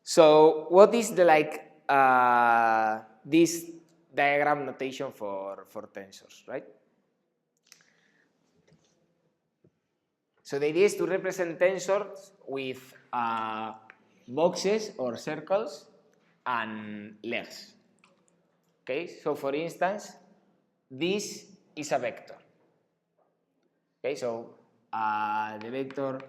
So what is the this diagram notation for tensors, right? So the idea is to represent tensors with boxes or circles and legs. Okay, so for instance, this is a vector. Okay, so the vector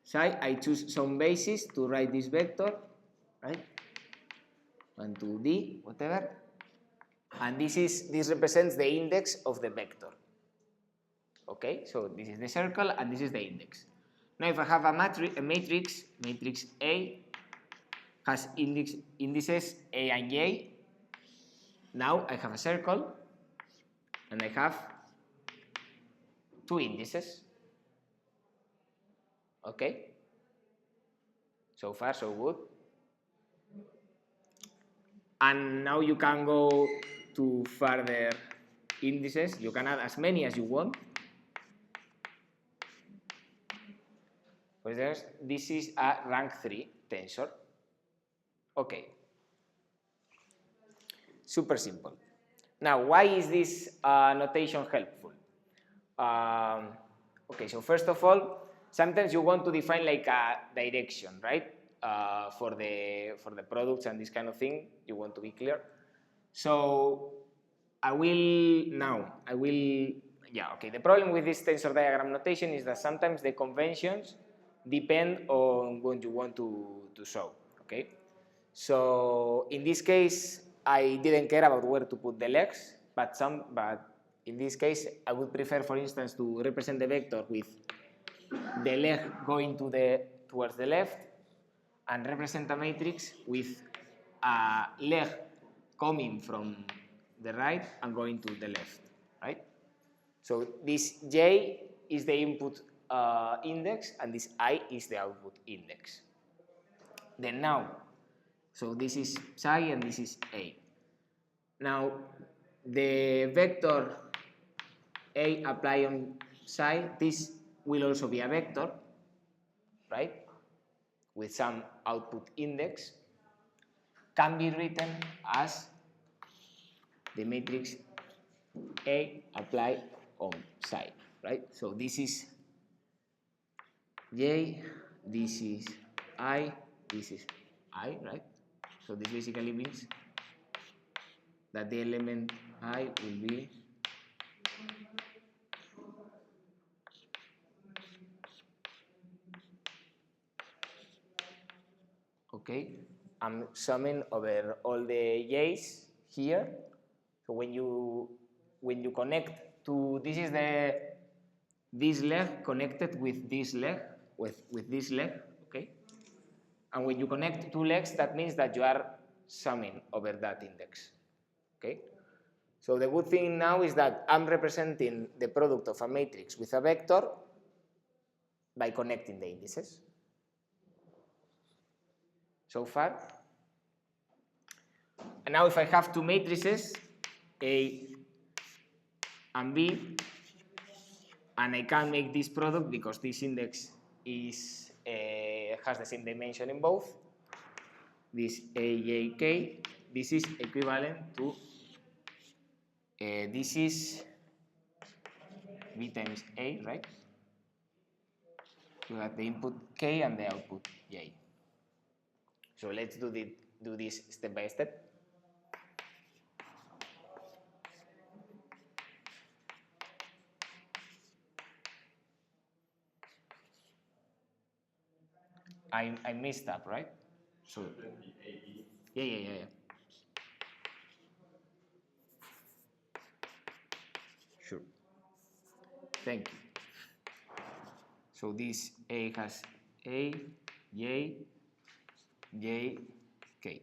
psi, I choose some basis to write this vector, right? 1, 2, d, whatever. And this represents the index of the vector. Okay, so this is the circle and this is the index. Now if I have a matrix A has indices A and J. Now I have a circle and I have two indices. Okay, so far so good. And now you can go to further indices. You can add as many as you want. Because this is a rank 3 tensor. Okay. Super simple. Now, why is this notation helpful? Okay, so first of all, sometimes you want to define like a direction, right? For the products and this kind of thing, you want to be clear. So the problem with this tensor diagram notation is that sometimes the conventions depend on what you want to show, okay? So in this case, I didn't care about where to put the legs, but in this case, I would prefer, for instance, to represent the vector with the leg going towards the left and represent a matrix with a leg coming from the right and going to the left, right? So this J is the input index and this I is the output index. Then now, so this is psi and this is A. Now, the vector A apply on psi, this will also be a vector, right? With some output index, can be written as the matrix A apply on psi, right? So this is J, this is I, this is I, right? So this basically means that the element I will be okay. I'm summing over all the J's here. So when you connect to this leg connected with this leg with this leg, okay. And when you connect two legs, that means that you are summing over that index, okay. So the good thing now is that I'm representing the product of a matrix with a vector by connecting the indices. So far. And now if I have two matrices, A and B, and I can make this product because this index is has the same dimension in both, this AJK, this is equivalent to this is B times A, right? You have the input K and the output J. So let's do this step by step. I messed up, right? So yeah. Sure. Thank you. So this A has A, J, J, K.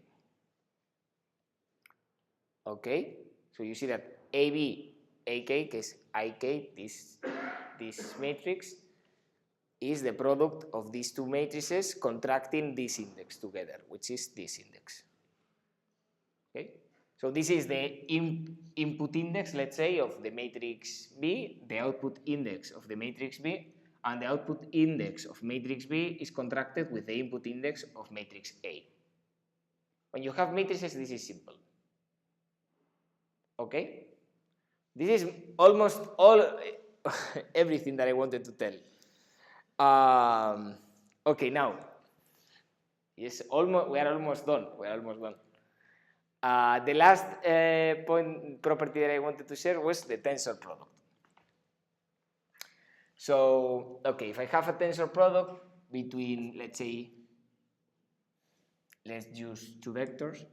Okay. So you see that AB, AK is IK, this matrix is the product of these two matrices contracting this index together, which is this index. Okay. So this is the input index, let's say, of the matrix B, the output index of the matrix B, and the output index of matrix B is contracted with the input index of matrix A. When you have matrices, this is simple. Okay? This is almost all everything that I wanted to tell. Okay, now, yes, we are almost done. We are almost done. The last property that I wanted to share was the tensor product. So, okay, if I have a tensor product between, let's say, let's use two vectors,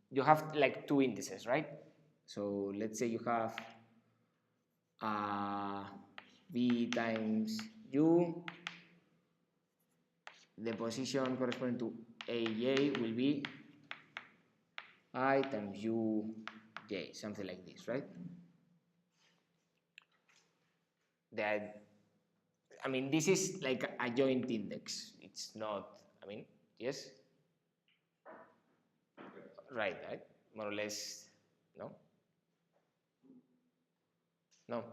you have like two indices, right? So let's say you have v times u, the position corresponding to aj will be I times uj, something like this, right? That, I mean, this is like a joint index. It's not, I mean, yes? Right, more or less, no? No.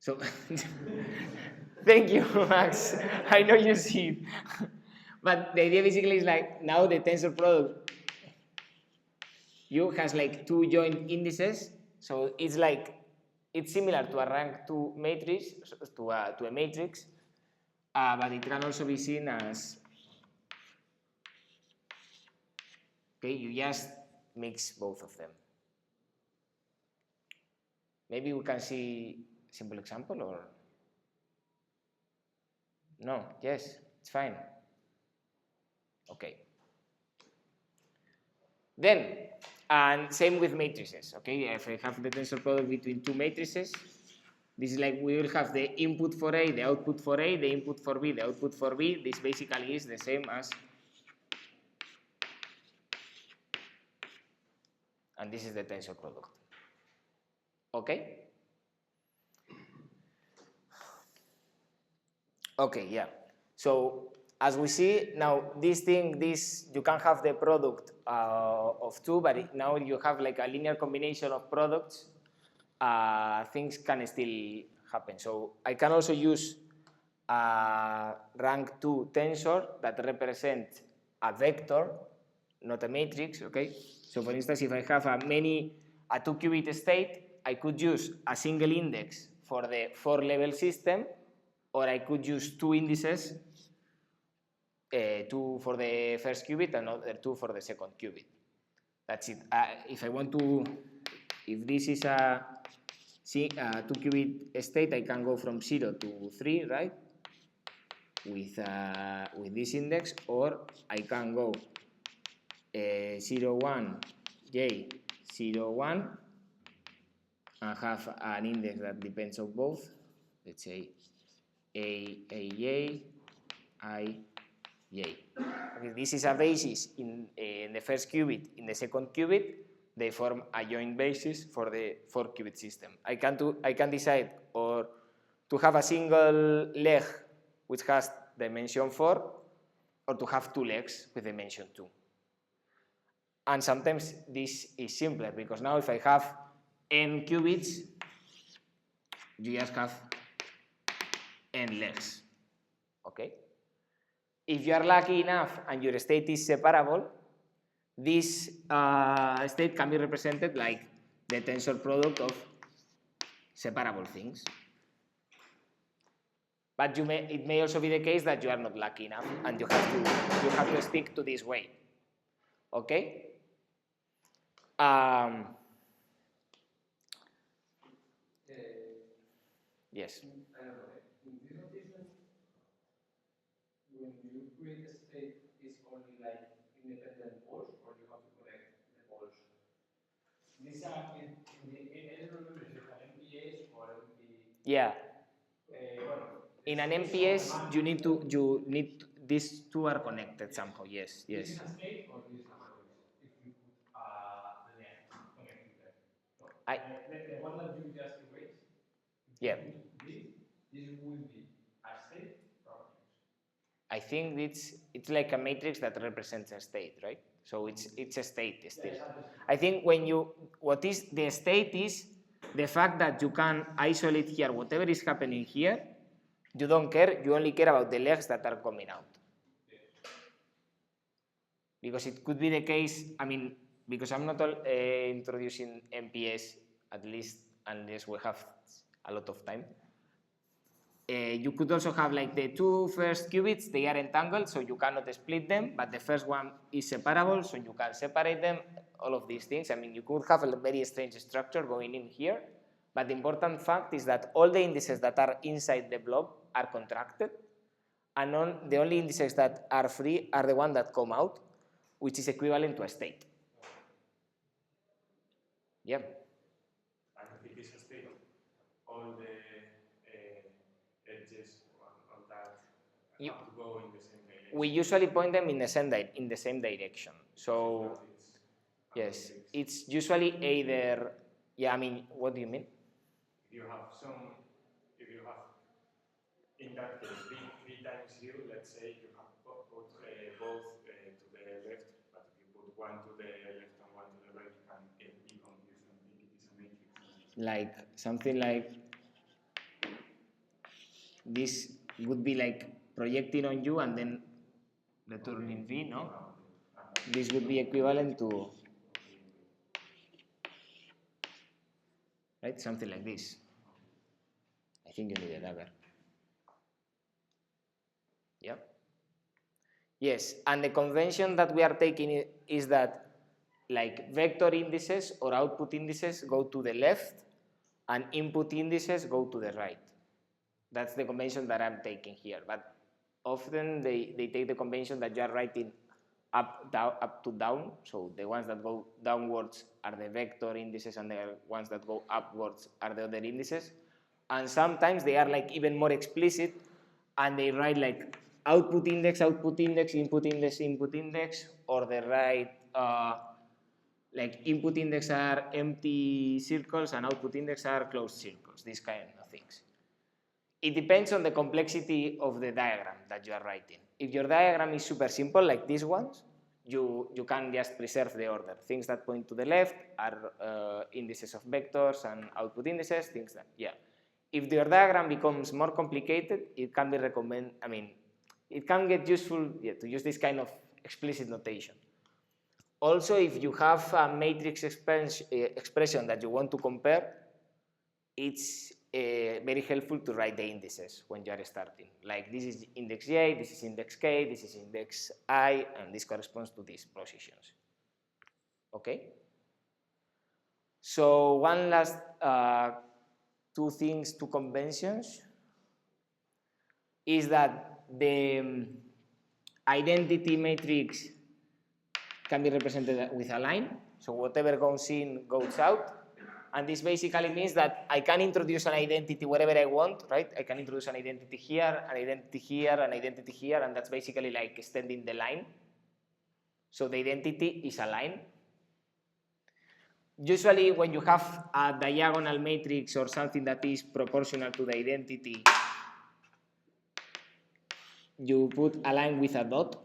So, thank you, Max. I know you see it. But the idea basically is like, now the tensor product U has like two joint indices. So it's like, it's similar to a rank 2 matrix, to a matrix, but it can also be seen as, okay, you just mix both of them. Maybe we can see a simple example, or no? Yes, it's fine. Okay. Then, and same with matrices, okay? If I have the tensor product between two matrices, this is like we will have the input for A, the output for A, the input for B, the output for B. This basically is the same as, and this is the tensor product. Okay? Okay, yeah. So as we see now, this you can have the product of two, but now you have like a linear combination of products. Things can still happen. So I can also use a rank 2 tensor that represents a vector, not a matrix. Okay. So for instance, if I have a 2-qubit state, I could use a single index for the 4-level system, or I could use two indices, two for the first qubit and another two for the second qubit. That's it. If I want to, if this is a 2-qubit state, I can go from 0 to 3, right? With this index, or I can go 0, 1, j, 0, 1, and have an index that depends on both. Let's say aj, I, j. Okay, this is a basis in the first qubit. In the second qubit, they form a joint basis for the 4-qubit system. I can decide or to have a single leg which has dimension 4, or to have two legs with dimension 2. And sometimes this is simpler, because now if I have n qubits, you just have n legs. Okay? If you are lucky enough and your state is separable, this state can be represented like the tensor product of separable things. But it may also be the case that you are not lucky enough and you have to stick to this way. Okay? Yes. I don't know. In this notation, when you create a state, it's only like independent poles, or you have to connect the poles? These are I don't remember if it's an MPS or MP. Yeah. In an MPS, these two are connected somehow. Yes. Yes. This is a state, or this is a matrix? If you put the length connecting them. No. The one that you just erased. Yeah. This will be a state or a matrix? I think it's like a matrix that represents a state, right? So it's a state still. I think what is the state is the fact that you can isolate here whatever is happening here, you don't care, you only care about the legs that are coming out. Because it could be the case, I mean, because I'm not introducing MPS, at least unless we have a lot of time. You could also have like the two first qubits, they are entangled, so you cannot split them, but the first one is separable, so you can separate them, all of these things. I mean, you could have a very strange structure going in here, but the important fact is that all the indices that are inside the blob are contracted, and the only indices that are free are the ones that come out, which is equivalent to a state. Yeah. And if it is a state, all the edges of that have to go in the same direction. We usually point them in the same direction. So yes, it's usually either. Yeah, I mean, what do you mean? If you have in that case v times u, let's say you have both to the left, but if you put one to the left and one to the right, you can be confused and think it is a matrix. Like something like this would be like projecting on you and then returning V, no? This would be equivalent to, right, something like this. I think you need a dagger. Yeah. Yes, and the convention that we are taking is that like vector indices or output indices go to the left and input indices go to the right. That's the convention that I'm taking here, but often they take the convention that you are writing up to down, so the ones that go downwards are the vector indices and the ones that go upwards are the other indices, and sometimes they are like even more explicit and they write like output index, input index, or they write like input index are empty circles and output index are closed circles, these kind of things. It depends on the complexity of the diagram that you are writing. If your diagram is super simple, like these ones, you can just preserve the order. Things that point to the left are indices of vectors and output indices, things that, yeah. If your diagram becomes more complicated, it can be recommended, I mean, it can get useful to use this kind of explicit notation. Also, if you have a matrix expression that you want to compare, it's very helpful to write the indices when you are starting. Like this is index J, this is index K, this is index I, and this corresponds to these positions. Okay? So one last two conventions is that the identity matrix can be represented with a line. So whatever goes in goes out. And this basically means that I can introduce an identity wherever I want, right? I can introduce an identity here, an identity here, an identity here, and that's basically like extending the line. So the identity is a line. Usually when you have a diagonal matrix or something that is proportional to the identity, you put a line with a dot.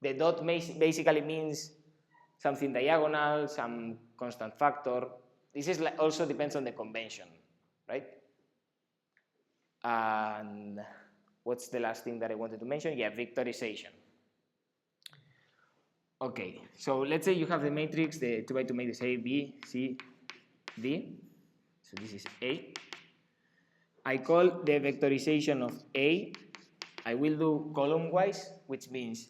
The dot basically means something diagonal, some constant factor. This is also depends on the convention, right? And what's the last thing that I wanted to mention? Yeah, vectorization. Okay, so let's say you have the matrix, the 2x2 matrix A, B, C, D. So this is A. I call the vectorization of A. I will do column-wise, which means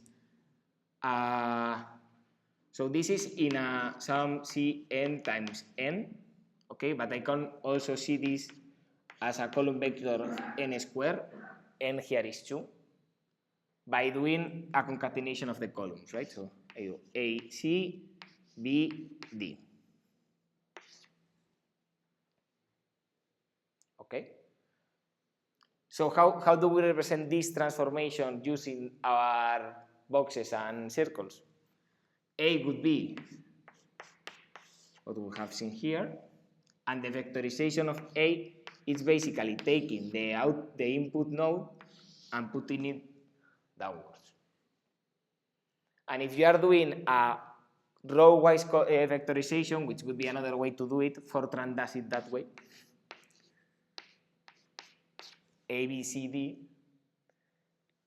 so this is in a sum Cn times n, okay, but I can also see this as a column vector of n squared, n here is 2, by doing a concatenation of the columns, right? So I do A, C, B, D. Okay? So how do we represent this transformation using our boxes and circles? A would be what we have seen here, and the vectorization of A is basically taking the input node and putting it downwards. And if you are doing a row-wise vectorization, which would be another way to do it. Fortran does it that way. A, B, C, D.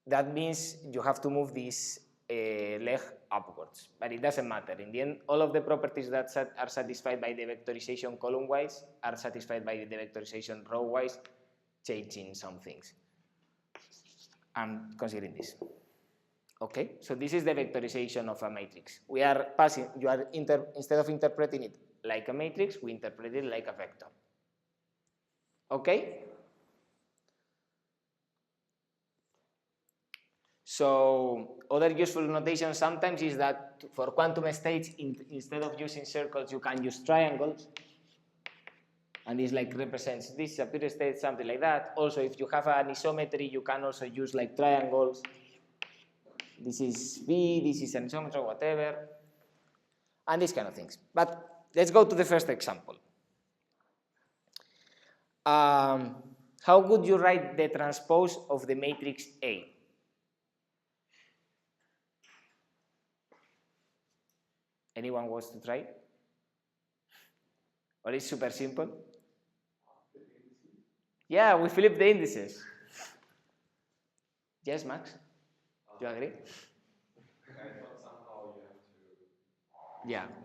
That means you have to move this leg upwards, but it doesn't matter. In the end, all of the properties that are satisfied by the vectorization column-wise are satisfied by the vectorization row-wise, changing some things. I'm considering this. Okay, so this is the vectorization of a matrix. We are passing, instead of interpreting it like a matrix, we interpret it like a vector. Okay? So other useful notation sometimes is that for quantum states, instead of using circles, you can use triangles. And this like represents this a pure state, something like that. Also, if you have an isometry, you can also use like triangles. This is V, this is an isometry, whatever. And these kind of things. But let's go to the first example. How would you write the transpose of the matrix A? Anyone wants to try? Or it's super simple? Yeah, we flip the indices. Yes, Max? Do you agree? I thought somehow you have to.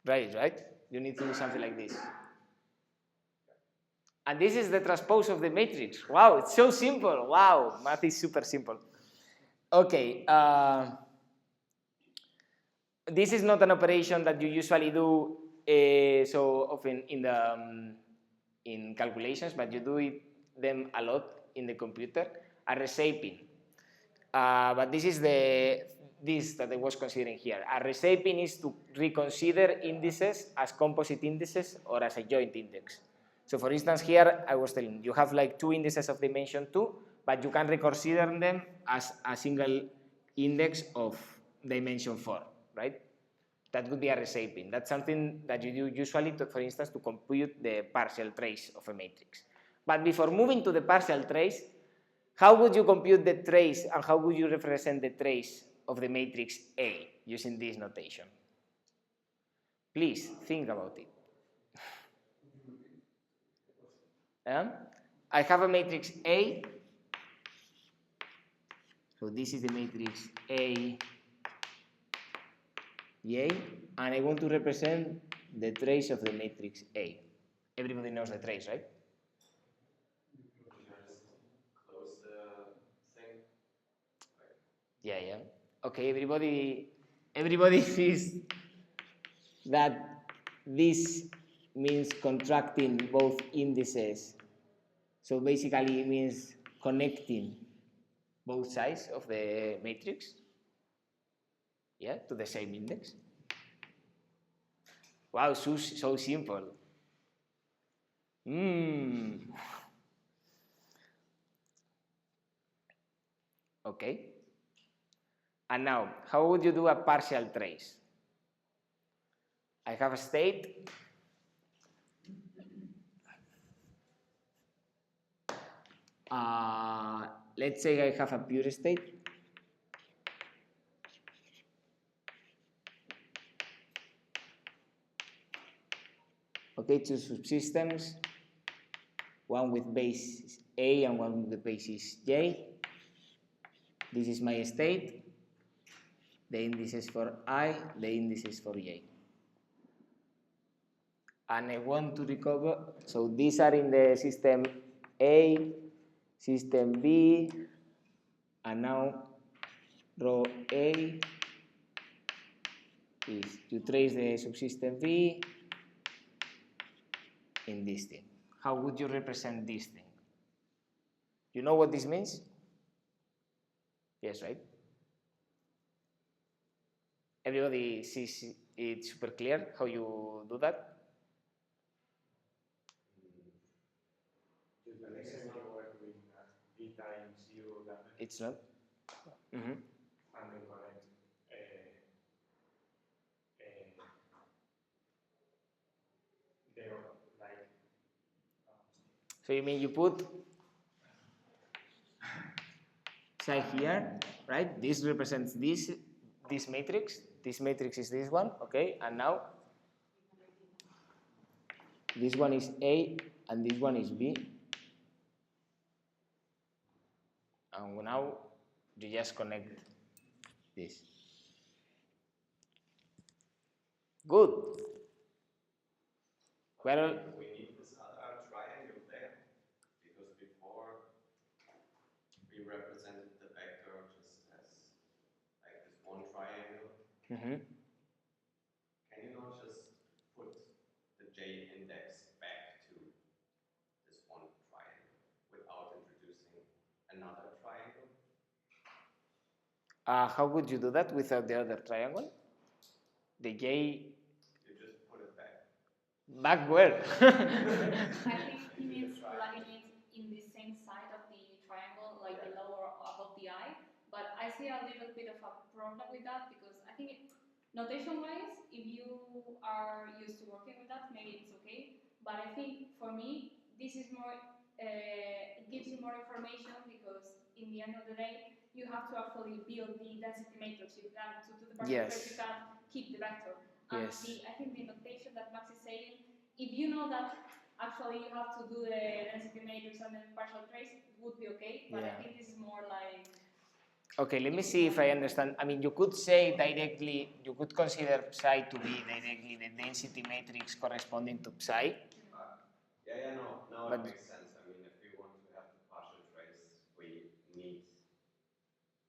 Yeah. Right? You need to do something like this. And this is the transpose of the matrix. Wow, it's so simple. Wow, math is super simple. Okay. This is not an operation that you usually do so often in calculations, but you do them a lot in the computer. A reshaping. But this is this that I was considering here. A reshaping is to reconsider indices as composite indices or as a joint index. So for instance, here I was telling you have like two indices of dimension 2, but you can reconsider them as a single index of dimension 4, right? That would be a reshaping. That's something that you do usually, for instance, to compute the partial trace of a matrix. But before moving to the partial trace, how would you compute the trace and how would you represent the trace of the matrix A using this notation? Please think about it. I have a matrix A. So this is the matrix A, and I want to represent the trace of the matrix A. Everybody knows the trace, right? Close the thing. Yeah. Okay, everybody sees that this means contracting both indices. So basically it means connecting both sides of the matrix, yeah, to the same index. Wow, so simple. Okay. And now, how would you do a partial trace? I have a state. Let's say I have a pure state. Okay, two subsystems, one with base A and one with the basis J. This is my state. The indices for I, the indices for J. And I want to recover, so these are in the system A, system B, and now row A is to trace the subsystem B in this thing. How would you represent this thing? You know what this means? Yes, right? Everybody sees it super clear how you do that? The next time you work with V times U damage. It's not? Mm-hmm. And then connect they're like. So you mean you put psi here, right? This represents this this matrix. This matrix is this one, okay? And now this one is A and this one is B. And now you just connect this. Good. Well, we need this other triangle there, because before we represented the vector just as like this one triangle. mm-hmm. Can you not just put the J index back to this one triangle without introducing another triangle? How would you do that without the other triangle? The J. You just put it back. Back where? I think he means lining it in the same side of the triangle, like below or above the eye. But I see a little bit of a problem with that because I think notation-wise, if you are used to working with that, maybe it's okay. But I think for me, this is more, it gives you more information because in the end of the day, you have to actually build the density matrix. You can, to do the partial trace, you can keep the vector. And Yes. I think the notation that Max is saying, if you know that actually you have to do the density matrix and then partial trace, it would be okay. But I think this is more like. Okay, let me see if I understand. I mean, you could say directly, you could consider psi to be directly the density matrix corresponding to psi. Now it makes sense. I mean, if we want to have the partial trace, we need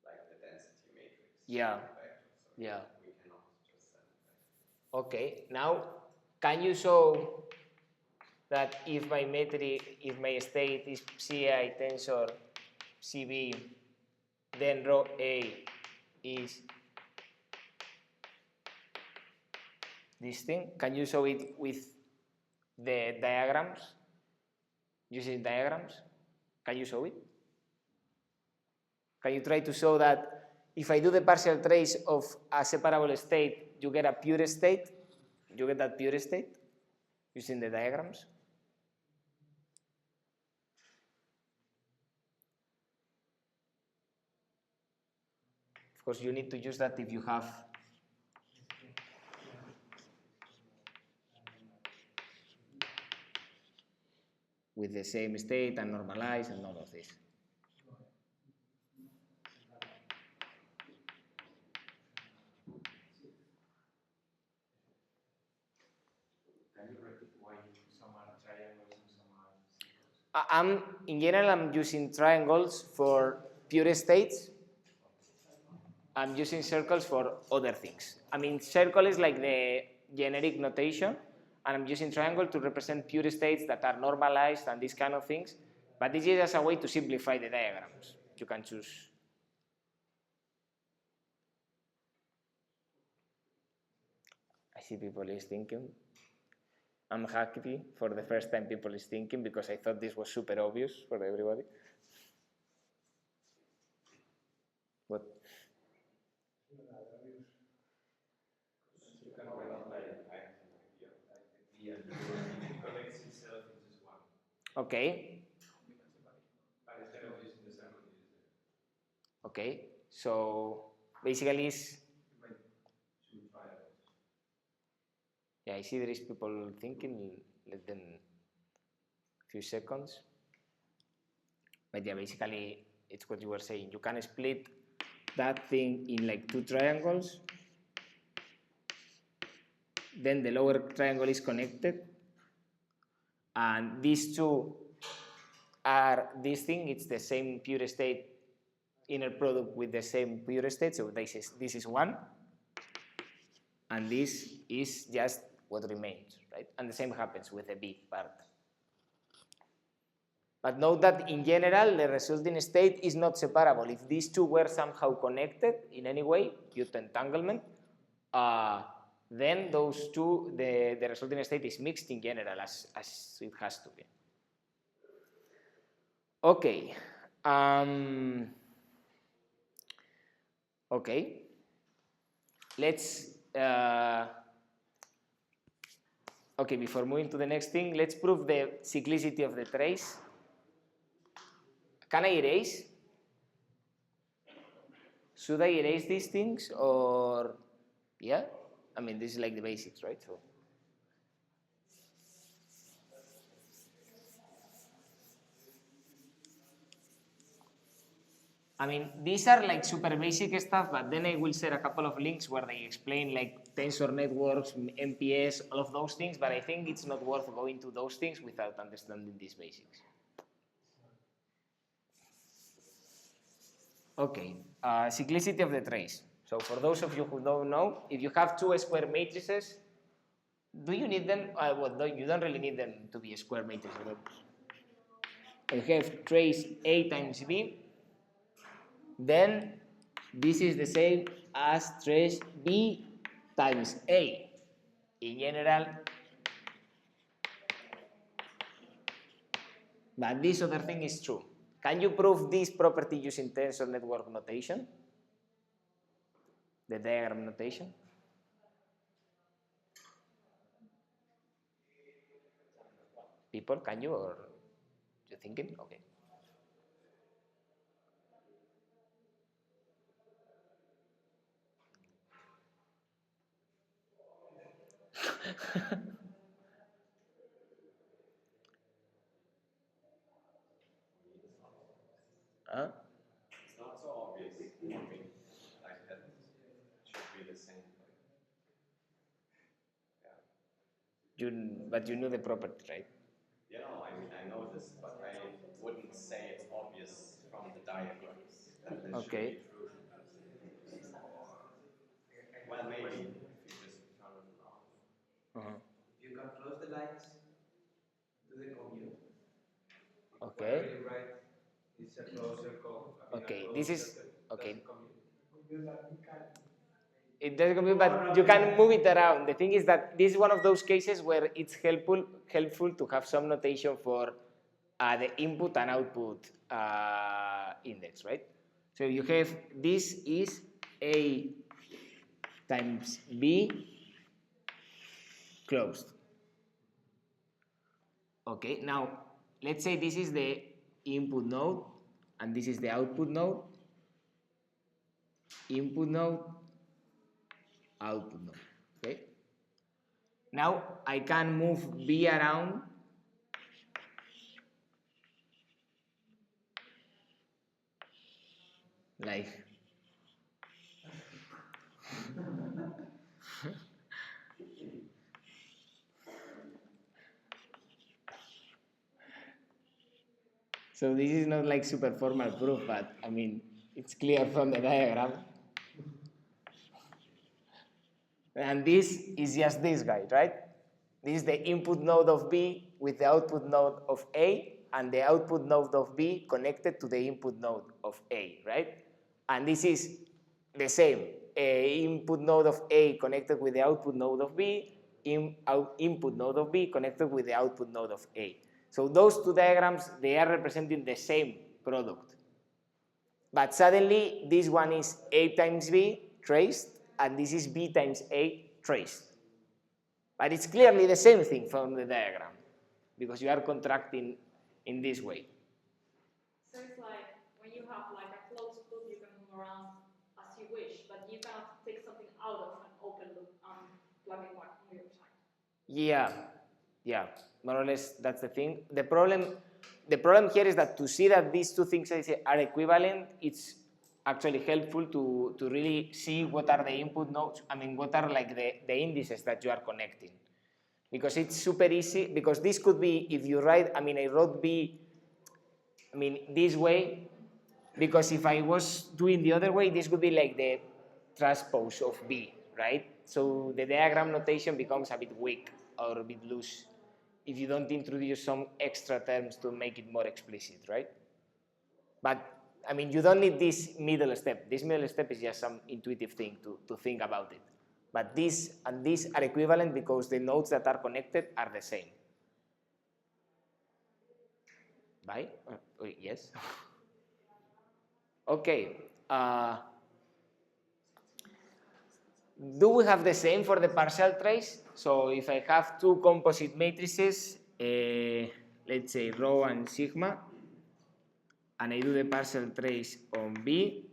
like the density matrix. Yeah. Vector, so Yeah. we cannot just send it back. Okay, now can you show that if my metric, if my state is Ci tensor Cb, then rho A is this thing? Can you show it with the diagrams? Using diagrams? Can you show it? Can you try to show that if I do the partial trace of a separable state, you get a pure state? You get that pure state using the diagrams? Of course, you need to use that if you have with the same state and normalize and all of this. Can you repeat why some are triangles and some are circles? In general, I'm using triangles for pure states. I'm using circles for other things. I mean, circle is like the generic notation, and I'm using triangle to represent pure states that are normalized and these kind of things. But this is just a way to simplify the diagrams. You can choose. I see people is thinking. I'm happy for the first time people is thinking because I thought this was super obvious for everybody. What? You can already play it. I have an idea. Like it connects itself in just one. Okay. But instead of using the circle, you use it. Okay. So basically it's yeah, I see there is people thinking, let them a few seconds. But yeah, basically it's what you were saying. You can split that thing in like two triangles. Then the lower triangle is connected. And these two are this thing, it's the same pure state inner product with the same pure state. So this is one. And this is just what remains, right? And the same happens with the big part. But note that in general, the resulting state is not separable. If these two were somehow connected in any way due to entanglement, then those two, the resulting state is mixed in general as it has to be. Okay. Okay. Let's okay, before moving to the next thing, let's prove the cyclicity of the trace. Can I erase? should I erase these things or, yeah? I mean, this is like the basics, right? So. I mean, these are like super basic stuff, but then I will share a couple of links where they explain like tensor networks, MPS, all of those things, but I think it's not worth going to those things without understanding these basics. Okay, cyclicity of the trace. So for those of you who don't know, if you have two square matrices, do you need them? Well, no, you don't really need them to be square matrices. You have trace A times B, then this is the same as trace B times A. In general, but this other thing is true. Can you prove this property using tensor network notation? The diagram notation? People, can you, or you thinking? Okay. Huh? It's not so obvious for me. Like that should be the same. But you know the property, right? You know, I mean, I know this, but I wouldn't say it's obvious from the diagrams that this Okay. should be true. Well, maybe if you just turn it around. You can close the lines to the commute. Okay. Whatever you write is a closed circle. Okay, this is okay. Commute. It doesn't compute, but you can move it around. The thing is that this is one of those cases where it's helpful to have some notation for the input and output index, right? So you have this is A times B closed. Okay, now let's say this is the input node and this is the output node. Input node, output node. Okay. Now I can move B around like so this is not like super formal proof, but I mean it's clear from the diagram. And this is just this guy, right? This is the input node of B with the output node of A, and the output node of B connected to the input node of A, right? And this is the same. Input node of A connected with the output node of B, input node of B connected with the output node of A. So those two diagrams, they are representing the same product. But suddenly, this one is A times B traced, and this is B times A traced. But it's clearly the same thing from the diagram, because you are contracting in this way. So it's like when you have like a closed loop, you can move around as you wish, but you cannot take something out of an open loop and plug in one on your side. Yeah, more or less that's the thing. The problem here is that to see that these two things are equivalent, it's actually helpful to really see what are the input nodes, I mean, what are like the indices that you are connecting. Because it's super easy, because this could be, if you write, I mean, I wrote B, I mean, this way, because if I was doing the other way, this would be like the transpose of B, right? So the diagram notation becomes a bit weak or a bit loose if you don't introduce some extra terms to make it more explicit, right? But I mean, you don't need this middle step. This middle step is just some intuitive thing to think about it. But this and this are equivalent because the nodes that are connected are the same. Right? Yes. Okay. Do we have the same for the partial trace? So if I have two composite matrices, let's say rho and sigma, and I do the partial trace on B,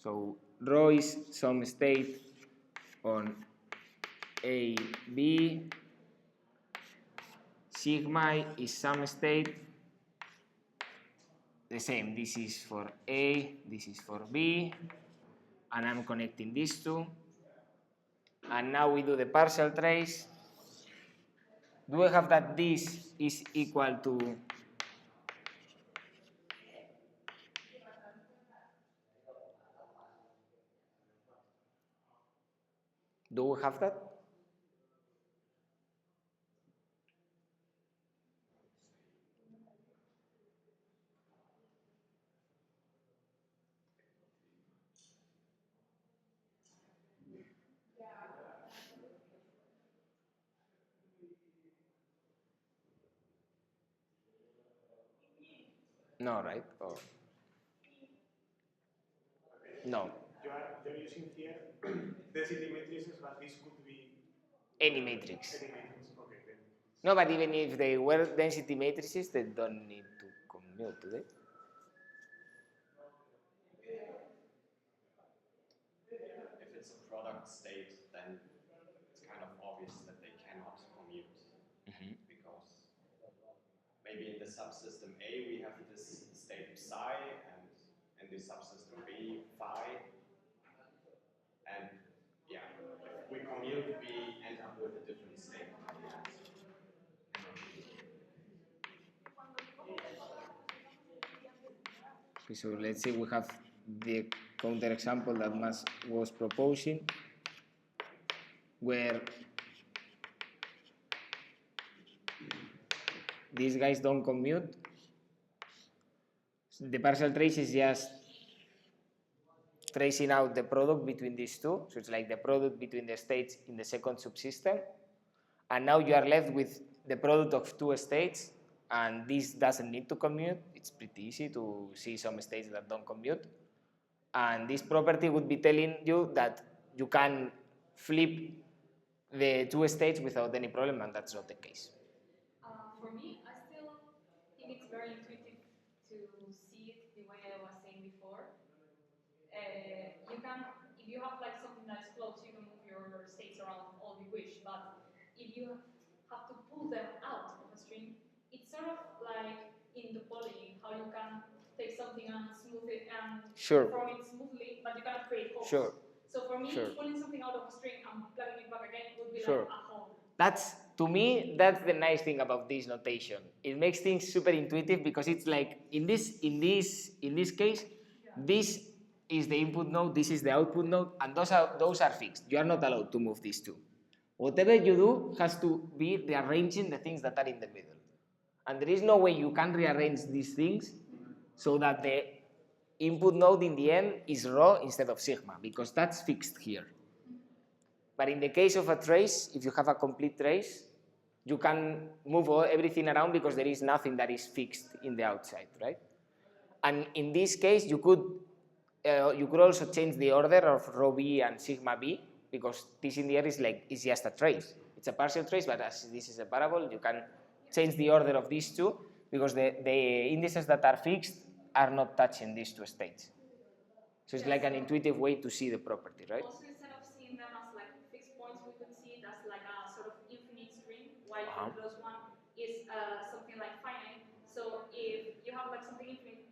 so rho is some state on A, B, sigma is some state, the same, this is for A, this is for B, and I'm connecting these two. And now we do the partial trace. Do we have that this is equal to do we have that? No, right? Or no. You're using here density matrices, but this could be Any matrix. any matrix. Okay, then. No, but even if they were density matrices, they don't need to commute, do they? If it's a product state, then it's kind of obvious that they cannot commute. Because maybe in the subsystem A we have this state psi, and in the subsystem B phi. And yeah, if we commute, we end up with a different state. Okay, so let's say we have the counterexample that Mas was proposing, where these guys don't commute. The partial trace is just tracing out the product between these two, so it's like the product between the states in the second subsystem, and now you are left with the product of two states, and this doesn't need to commute. It's pretty easy to see some states that don't commute, and this property would be telling you that you can flip the two states without any problem, and that's not the case. For me, I still think it's very intuitive to see it the way I was saying before. You can, if you have like something that's close, you can move your states around all you wish. But if you have to pull them out of a string, it's sort of like in the polying, how you can take something and smooth it and form it smoothly, but you cannot create holes. So for me, pulling something out of a string and plugging it back again would be like a hole. To me, that's the nice thing about this notation. It makes things super intuitive because it's like in this case, this is the input node, this is the output node, and those are fixed. You are not allowed to move these two. Whatever you do has to be rearranging the things that are in the middle. And there is no way you can rearrange these things so that the input node in the end is rho instead of sigma, because that's fixed here. But in the case of a trace, if you have a complete trace, you can move everything around because there is nothing that is fixed in the outside, right? And in this case, you could also change the order of rho b and sigma b, because this in the end is just a trace. It's a partial trace, but as this is a parable, you can change the order of these two because the indices that are fixed are not touching these two states. So it's like an intuitive way to see the property, right? Also, instead of seeing them as like fixed points, we could see it as like a sort of infinite string, while the closed one is something like finite. So if you have like something infinite,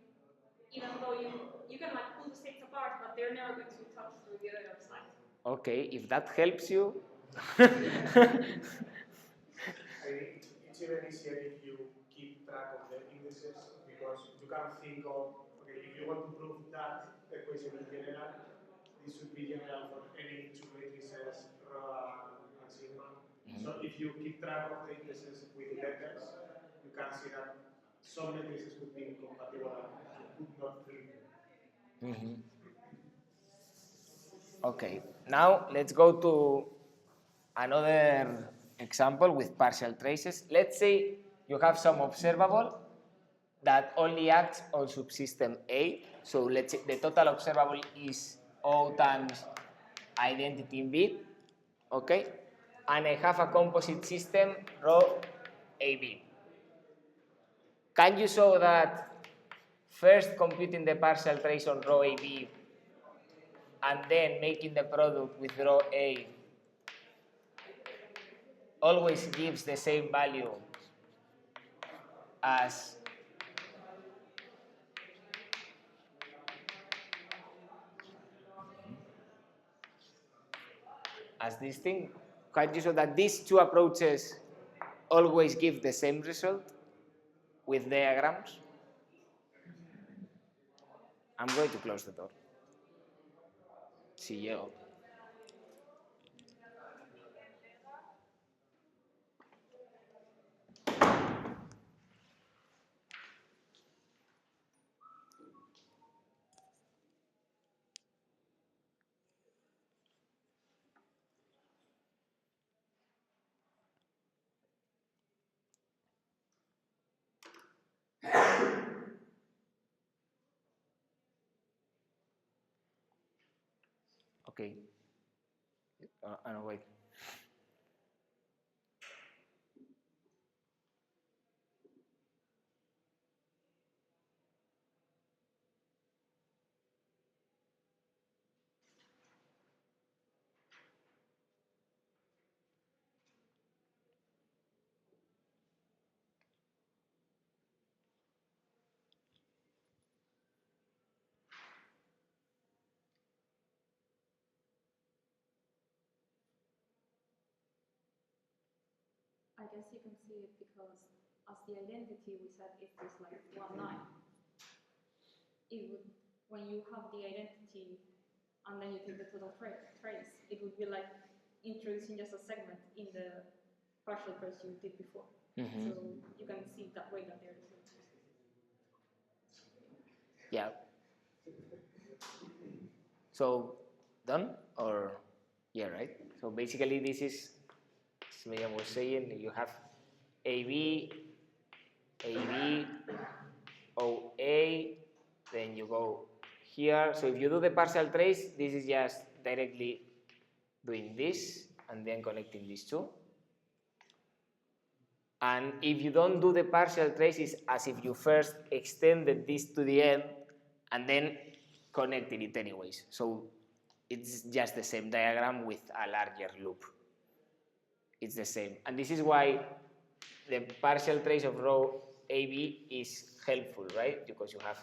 even though you can like pull the states apart, but they're never going to touch through the other side. Okay, if that helps you. I think it's even easier if you keep track of the indices, because you can think of, okay, if you want to prove that equation in general, this should be general for any two matrices, rho and sigma. So if you keep track of the indices with letters, you can see that some matrices could be incompatible and you could not flip them. Okay, now let's go to another example with partial traces. Let's say you have some observable that only acts on subsystem A. So let's say the total observable is O times identity in B, okay? And I have a composite system rho AB. Can you show that first computing the partial trace on rho AB and then making the product with row A always gives the same value as this thing? Quite useful that these two approaches always give the same result with diagrams. I'm going to close the door. See you. Okay. No, wait. I guess you can see it because as the identity we said it's just like one line. It would, when you have the identity and then you take the total trace, it would be like introducing just a segment in the partial trace you did before. So you can see that way that there is. Yeah. So done or yeah, right? So basically this is, as Miriam was saying, you have AB, OA, then you go here. So if you do the partial trace, this is just directly doing this and then connecting these two. And if you don't do the partial trace, it's as if you first extended this to the end and then connected it anyways. So it's just the same diagram with a larger loop. It's the same. And this is why the partial trace of row AB is helpful, right? Because you have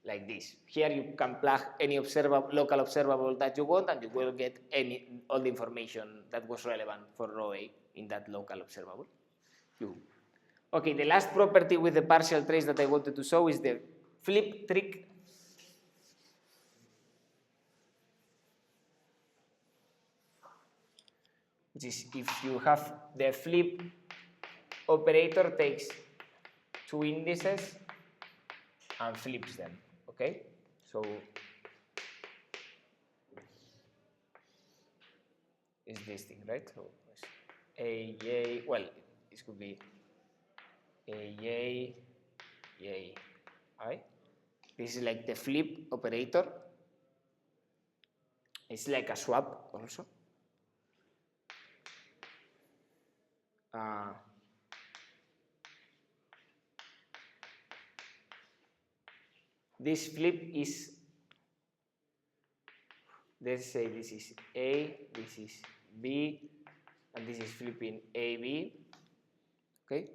like this. Here you can plug any local observable that you want and you will get all the information that was relevant for row A in that local observable. Okay, the last property with the partial trace that I wanted to show is the flip trick. Which is if you have the flip operator takes two indices and flips them, okay? So it's this thing, right? So AJ, well, this could be AJ, I. This is like the flip operator. It's like a swap also. This flip is, let's say this is A, this is B, and this is flipping AB, okay?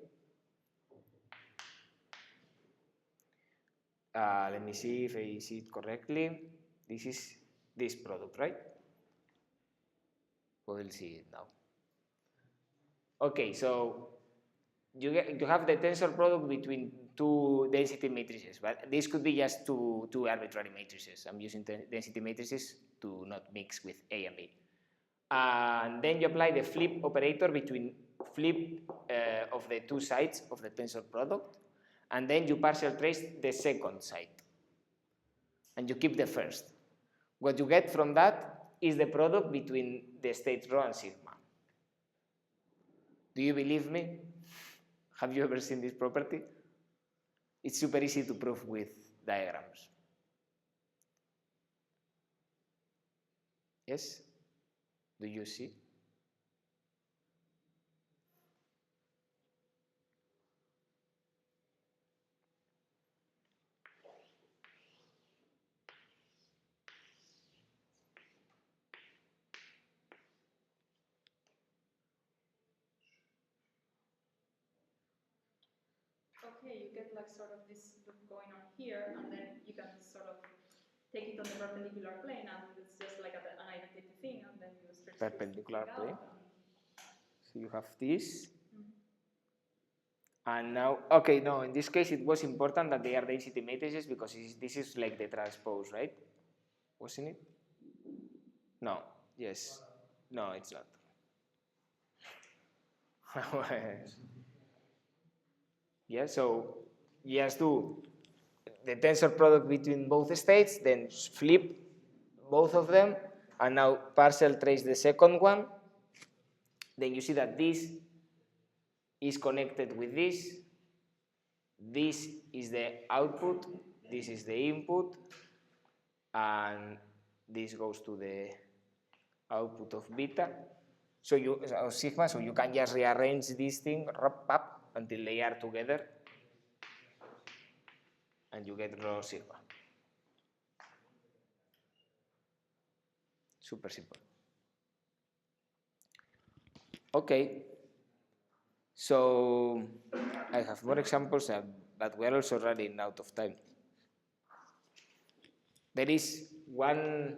Let me see if I see it correctly. This is this product, right? We'll see it now. Okay, so you have the tensor product between two density matrices, but this could be just two arbitrary matrices. I'm using density matrices to not mix with A and B. And then you apply the flip operator between flip of the two sides of the tensor product, and then you partial trace the second side, and you keep the first. What you get from that is the product between the states rho and sigma. Do you believe me? Have you ever seen this property? It's super easy to prove with diagrams. Yes? Do you see? okay, you get like sort of this loop going on here, and then you can sort of take it on the perpendicular plane, and it's just like an identity thing, and then you stretch perpendicular this plane. out. So you have this. And now, okay, no, in this case it was important that they are density matrices because this is like the transpose, right? Wasn't it? No, yes. No, it's not. Yeah, so just do the tensor product between both states, then flip both of them, and now partial trace the second one. Then you see that this is connected with this. This is the output, this is the input, and this goes to the output of beta. So you sigma, so you can just rearrange this thing up until they are together, and you get rho sigma. Super simple. Okay. So I have more examples, but we are also running out of time. There is one,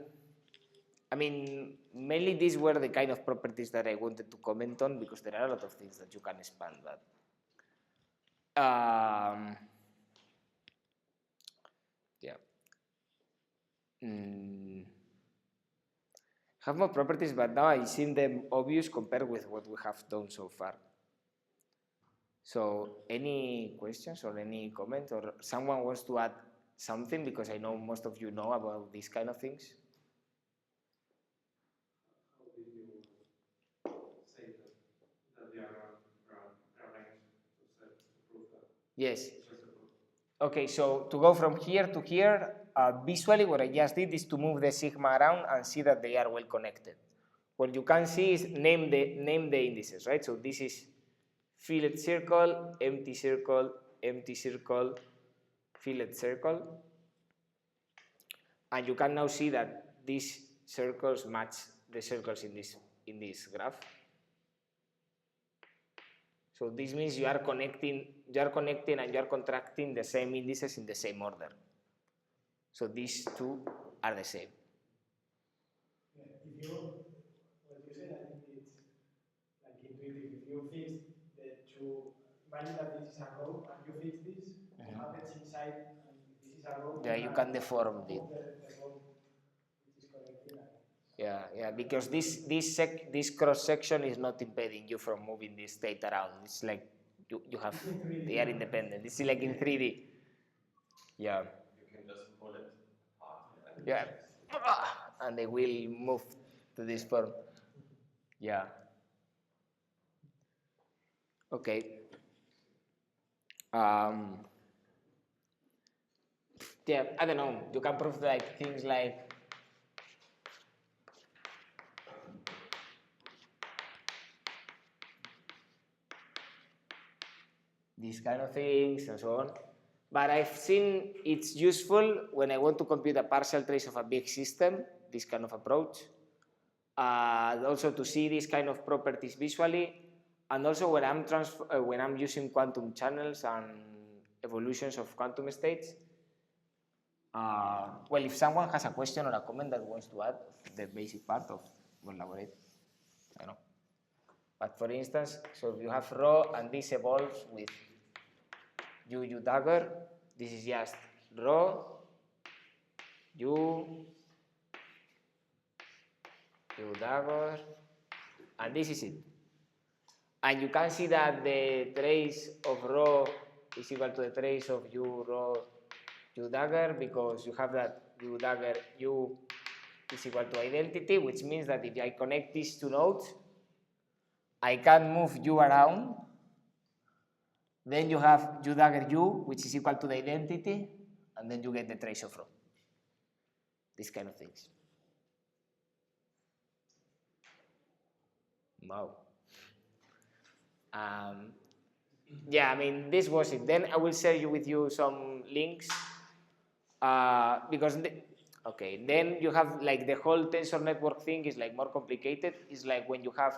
I mean, mainly these were the kind of properties that I wanted to comment on because there are a lot of things that you can expand, but yeah. Have more properties, but now I seem them obvious compared with what we have done so far. So any questions or any comment, or someone wants to add something, because I know most of you know about these kind of things? How did you say that they are arranged to prove that? Yes. Okay, so to go from here to here, visually what I just did is to move the sigma around and see that they are well connected. What you can see is name the indices, right? So this is fillet circle, empty circle, empty circle, fillet circle. And you can now see that these circles match the circles in this graph. So this means you are connecting and you are contracting the same indices in the same order. So these two are the same. If you, what you said, I think it's like intuitive. If you fix the two, imagine that this is a row and you fix this, what happens inside, and this is a row. Yeah, you can deform it. The row which is connected. Yeah, because this cross section is not impeding you from moving this state around. It's like you have, they are independent. It's like in 3D. Yeah. You can just pull it apart. Yeah. And they will move to this form. Yeah. Okay. Yeah, I don't know. You can prove like things like these kind of things and so on. But I've seen it's useful when I want to compute a partial trace of a big system, this kind of approach. Also to see these kind of properties visually, and also when I'm using quantum channels and evolutions of quantum states. Well, if someone has a question or a comment that wants to add the basic part of, we'll elaborate. I don't know. But for instance, so if you have rho and this evolves with U dagger, this is just rho, U dagger, and this is it. And you can see that the trace of rho is equal to the trace of U rho U dagger, because you have that U dagger U is equal to identity, which means that if I connect these two nodes, I can move U around. Then you have U dagger U, which is equal to the identity, and then you get the trace of rho. These kind of things. Wow. Yeah, I mean, this was it. Then I will share with you some links because, okay, then you have like the whole tensor network thing is like more complicated. It's like when you have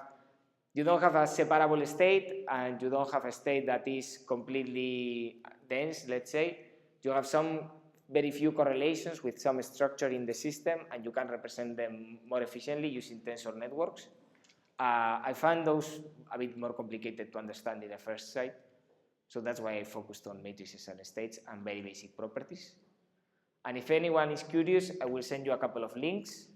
you don't have a separable state and you don't have a state that is completely dense, let's say. You have some very few correlations with some structure in the system and you can represent them more efficiently using tensor networks. I find those a bit more complicated to understand in the first sight. So that's why I focused on matrices and states and very basic properties. And if anyone is curious, I will send you a couple of links.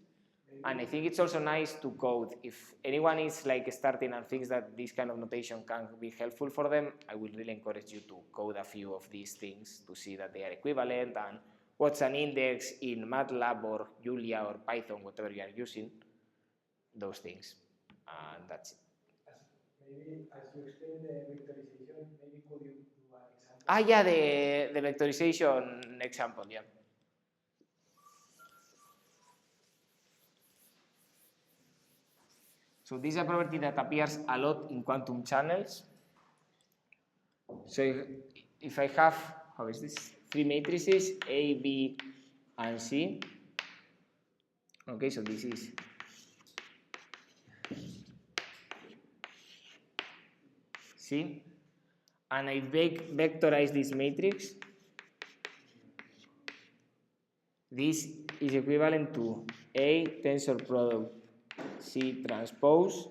And I think it's also nice to code. If anyone is like starting and thinks that this kind of notation can be helpful for them, I will really encourage you to code a few of these things to see that they are equivalent and what's an index in MATLAB or Julia or Python, whatever you are using, those things. And that's it. Maybe as you explain the vectorization, maybe could you do an example? Ah, yeah, the vectorization example, yeah. So this is a property that appears a lot in quantum channels. So if I have, how is this? 3 matrices, A, B, and C. Okay, so this is C. And I vectorize this matrix. This is equivalent to A tensor product C transpose,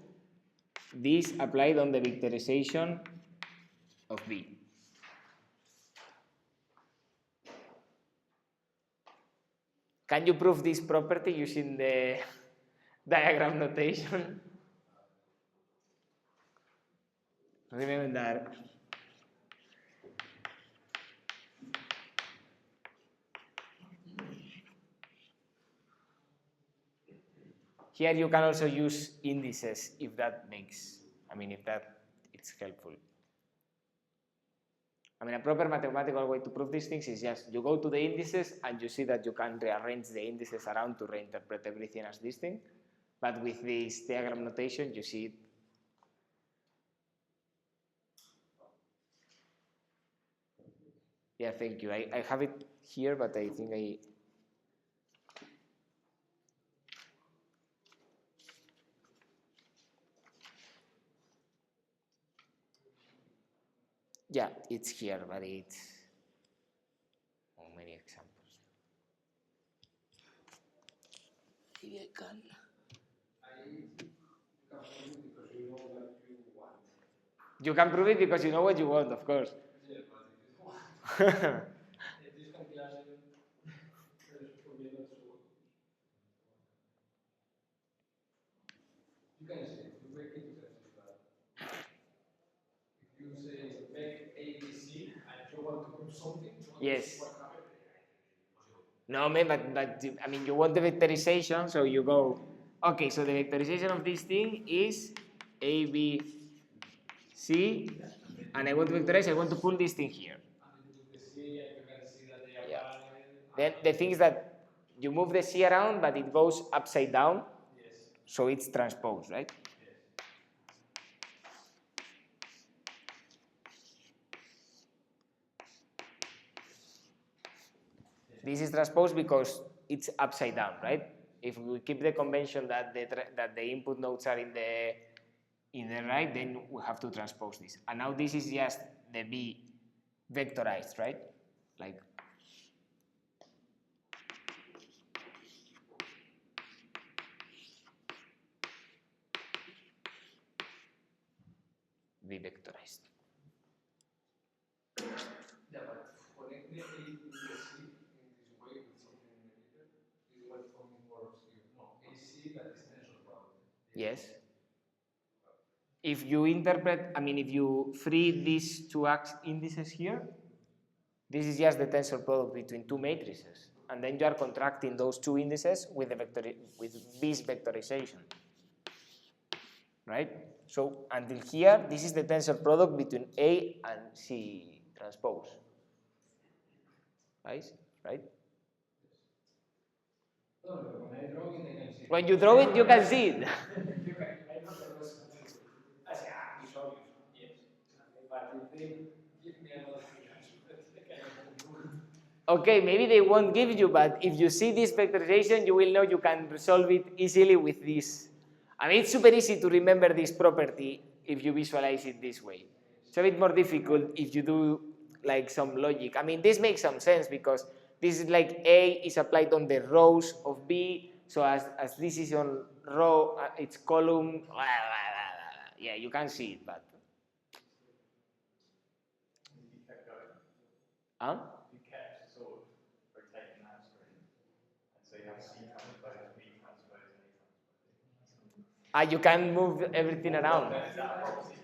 this applied on the vectorization of B. Can you prove this property using the diagram notation? Remember that. Here you can also use indices if that makes, if that it's helpful. A proper mathematical way to prove these things is just you go to the indices and you see that you can rearrange the indices around to reinterpret everything as this thing. But with this diagram notation, you see it. Yeah, thank you. I have it here, but I think I... Yeah, it's here, but it's many examples. Maybe I can. You can prove it because you know what you want, of course. Yeah, but if you want. This calculation for me not so. You can see it. You make it, you can see that. If you say make ABC and you want to prove something, yes. What happened? No, man, but you want the vectorization, so you go, okay, so the vectorization of this thing is A, B, C, and I want to vectorize, I want to pull this thing here. Yeah. Then the thing is that you move the C around, but it goes upside down, so it's transposed, right? This is transposed because it's upside down, right? If we keep the convention that the input nodes are in the right, then we have to transpose this. And now this is just the B vectorized, right? Like B vectorized. Yeah, but connect the A to the C in this way with something in the middle is what for me works here. No, AC that is tensor product. Yes. If you interpret, if you free these two indices here, this is just the tensor product between two matrices. And then you are contracting those two indices with this vectorization. Right? So until here, this is the tensor product between A and C transpose. Right? No, when I draw it, I can see it. When you draw it, you can see it. I know that was I say, it's obvious. Yes. But if they give me another answer, I cannot do it. Okay, maybe they won't give you, but if you see this vectorization, you will know you can resolve it easily with this. I mean, it's super easy to remember this property if you visualize it this way. It's a bit more difficult if you do like some logic. I mean, this makes some sense because this is like A is applied on the rows of B. So as this is on row, it's column. Yeah, you can see it, but. Huh? You kept sort of rotating that screen. And so you have C transpose, B transpose, A transpose. You can move everything around. Is that a property?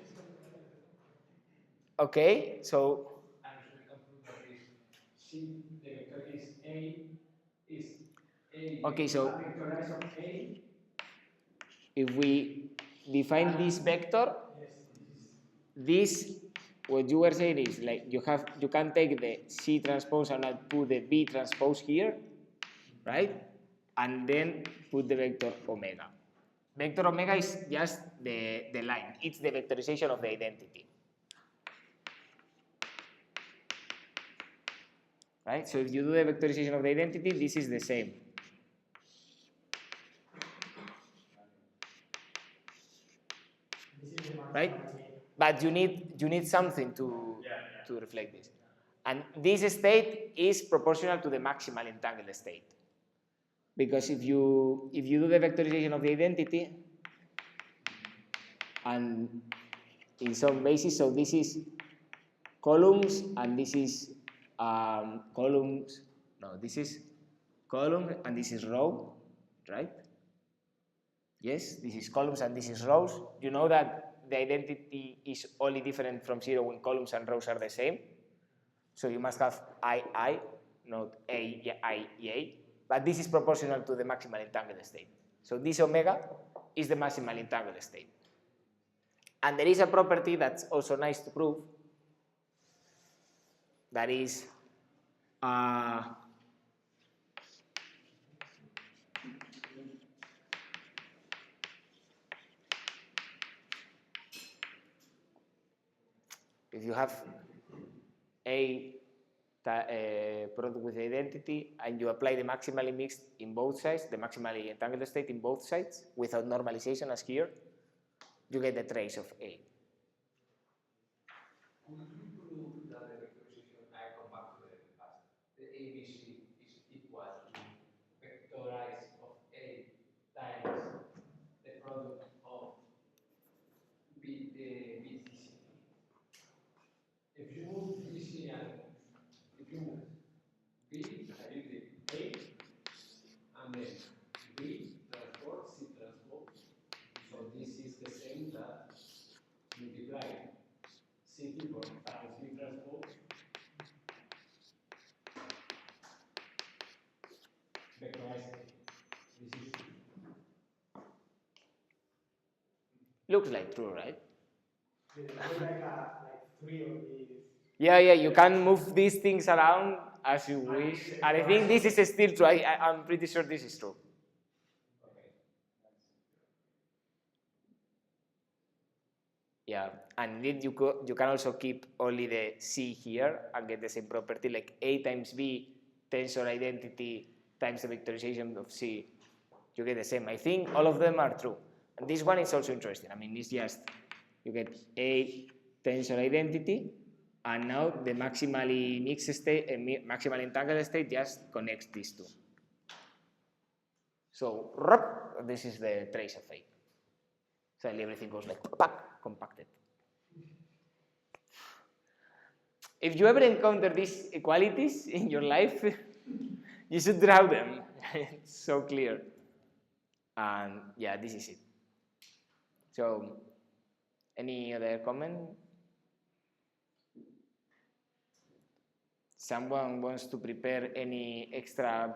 Okay, so. And so we can prove that this C, the vector is A, Okay, so vectorized of A. if we define this vector, this, what you were saying is like you can take the C transpose and put the B transpose here, right? And then put the vector omega. Vector omega is just the line. It's the vectorization of the identity. Right? So if you do the vectorization of the identity, this is the same. Right? But you need something to reflect this. And this state is proportional to the maximal entangled state. Because if you do the vectorization of the identity, and in some basis, so this is columns and this is columns, no, this is column and this is row, right? Yes, this is columns and this is rows. You know that the identity is only different from 0 when columns and rows are the same. So you must have I, not A. But this is proportional to the maximal entangled state. So this omega is the maximal entangled state. And there is a property that's also nice to prove. That is if you have a product with the identity and you apply the maximally mixed in both sides, the maximally entangled state in both sides without normalization as here, you get the trace of A. Could you prove that the vectorization, I come back to the past, the ABC is equal to vectorize of A times the product of BTC? If you move BC and if you move B, I did A, and then B transport, C transport, so this is the same that multiply C times B transport vectorize A. This is Looks like true, right? like 3 of these. Yeah, you can move these things around as you wish. And I think this is still true. I'm pretty sure this is true. Yeah, and then you can also keep only the C here and get the same property, like A times B tensor identity times the vectorization of C. You get the same. I think all of them are true. And this one is also interesting. I mean, it's just, you get A tensor identity, and now the maximally mixed state, maximal entangled state just connects these two. So, this is the trace of A. Suddenly everything goes like compacted. If you ever encounter these equalities in your life, you should draw them. It's so clear. And yeah, this is it. So, any other comment? Someone wants to prepare any extra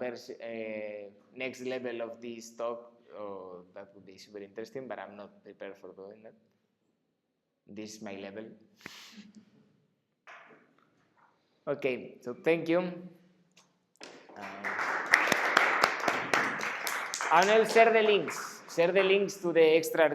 next level of this talk? Oh, that would be super interesting, but I'm not prepared for doing that. This is my level. Okay, so thank you. And I'll share the links to the extra